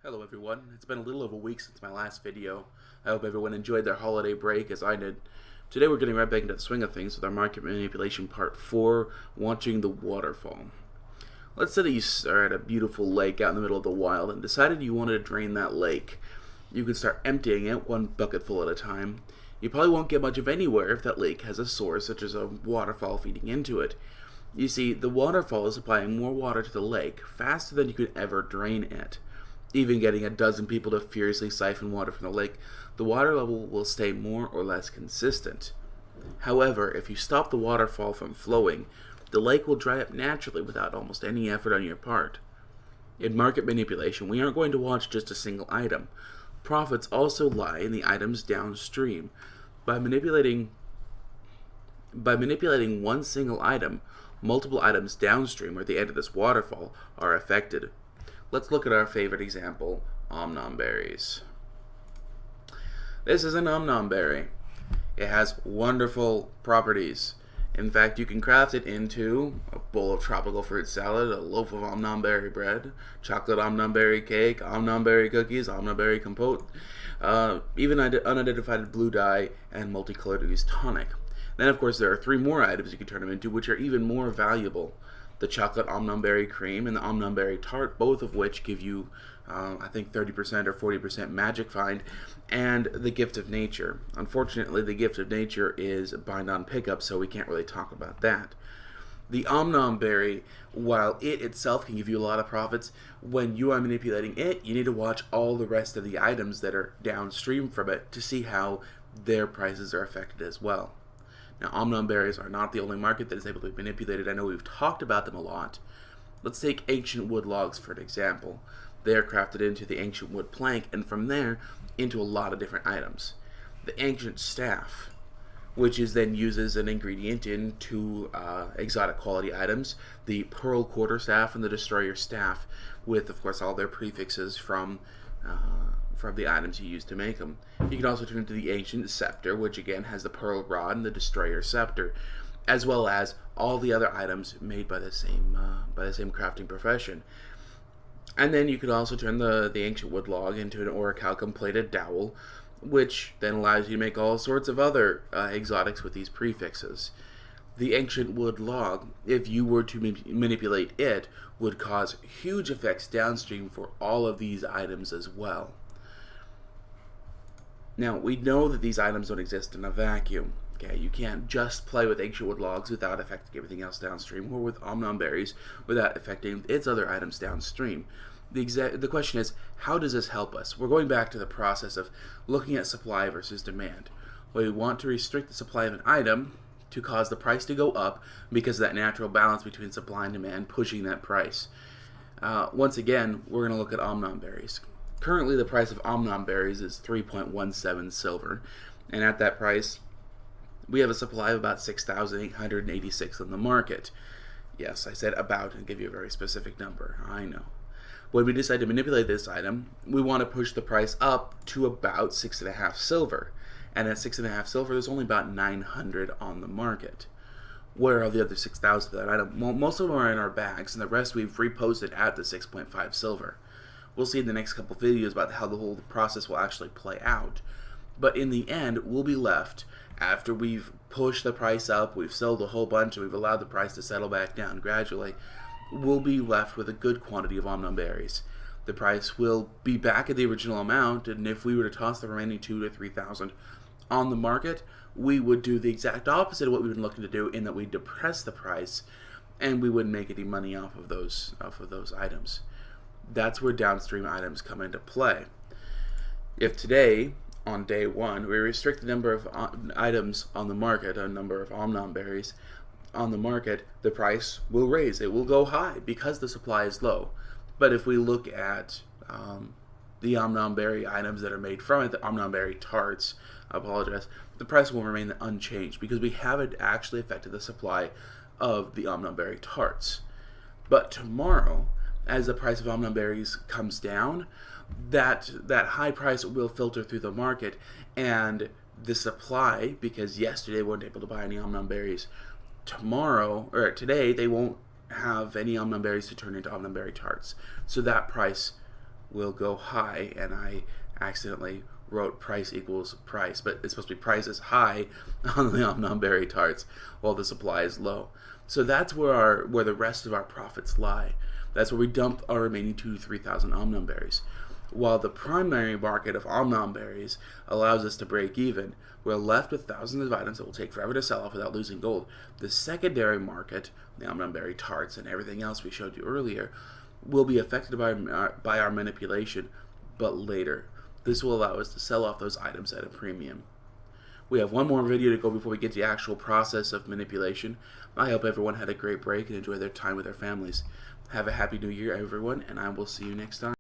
Hello everyone, it's been a little over a week since my last video. I hope everyone enjoyed their holiday break as I did. Today we're getting right back into the swing of things with our market manipulation part 4, watching the waterfall. Let's say that you are at a beautiful lake out in the middle of the wild and decided you wanted to drain that lake. You can start emptying it one bucketful at a time. You probably won't get much of anywhere if that lake has a source such as a waterfall feeding into it. You see, the waterfall is supplying more water to the lake faster than you could ever drain it. Even getting a dozen people to furiously siphon water from the lake, the water level will stay more or less consistent. However, if you stop the waterfall from flowing, the lake will dry up naturally without almost any effort on your part. In market manipulation, we aren't going to watch just a single item. Profits also lie in the items downstream. By manipulating one single item, multiple items downstream or at the end of this waterfall are affected. Let's look at our favorite example, omnom berries. This is an omnom berry. It has wonderful properties. In fact, you can craft it into a bowl of tropical fruit salad, a loaf of omnom berry bread, chocolate omnom berry cake, omnom berry cookies, omnom berry compote, even unidentified blue dye, and multicolored ooze tonic. Then, of course, there are 3 more items you can turn them into, which are even more valuable. The chocolate omnom berry cream and the omnom berry tart, both of which give you, I think, 30% or 40% magic find, and the gift of nature. Unfortunately, the gift of nature is bind on pickup, so we can't really talk about that. The omnom berry, while it itself can give you a lot of profits, when you are manipulating it, you need to watch all the rest of the items that are downstream from it to see how their prices are affected as well. Now, omnom berries are not the only market that is able to be manipulated. I know we've talked about them a lot. Let's take ancient wood logs for an example. They are crafted into the ancient wood plank, and from there into a lot of different items. The ancient staff, which is then used as an ingredient in 2 exotic quality items, the pearl quarter staff and the destroyer staff, with, of course, all their prefixes from the items you use to make them. You can also turn into the ancient scepter, which again has the pearl rod and the destroyer scepter, as well as all the other items made by the same crafting profession. And then you could also turn the ancient wood log into an orichalcum plated dowel, which then allows you to make all sorts of other exotics with these prefixes. The ancient wood log, if you were to manipulate it, would cause huge effects downstream for all of these items as well. Now, we know that these items don't exist in a vacuum. Okay, you can't just play with ancient wood logs without affecting everything else downstream, or with omnom berries without affecting its other items downstream. The question is, how does this help us? We're going back to the process of looking at supply versus demand. We want to restrict the supply of an item to cause the price to go up because of that natural balance between supply and demand pushing that price. Once again, we're going to look at omnom berries. Currently, the price of omnom berries is 3.17 silver, and at that price, we have a supply of about 6,886 on the market. Yes, I said about and give you a very specific number. I know. When we decide to manipulate this item, we want to push the price up to about 6.5 silver, and at 6.5 silver, there's only about 900 on the market. Where are the other 6,000 of that item? Well, most of them are in our bags, and the rest we've reposted at the 6.5 silver. We'll see in the next couple videos about how the whole process will actually play out. But in the end, we'll be left, after we've pushed the price up, we've sold a whole bunch, and we've allowed the price to settle back down gradually, we'll be left with a good quantity of omnom berries. The price will be back at the original amount, and if we were to toss the remaining 2,000 to 3,000 on the market, we would do the exact opposite of what we've been looking to do, in that we depress the price, and we wouldn't make any money off of those items. That's where downstream items come into play. If today, on day 1, we restrict the number of items on the market, a number of omnom berries on the market, the price will raise. It will go high because the supply is low. But if we look at the omnom berry items that are made from it, the omnom berry tarts, I apologize, the price will remain unchanged because we haven't actually affected the supply of the omnom berry tarts. But tomorrow, as the price of omnom berries comes down, that high price will filter through the market, and the supply, because yesterday they weren't able to buy any omnom berries, tomorrow, or today, they won't have any omnom berries to turn into omnom berry tarts. So that price will go high, and I accidentally wrote price equals price, but it's supposed to be price is high on the Om Berry tarts while the supply is low. So that's where the rest of our profits lie. That's where we dump our remaining 2,000 to 3,000 Om berries. While the primary market of Om berries allows us to break even, we're left with thousands of items that will take forever to sell off without losing gold. The secondary market, the Om berry tarts and everything else we showed you earlier, will be affected by our manipulation, but later. This will allow us to sell off those items at a premium. We have one more video to go before we get to the actual process of manipulation. I hope everyone had a great break and enjoyed their time with their families. Have a happy new year, everyone, and I will see you next time.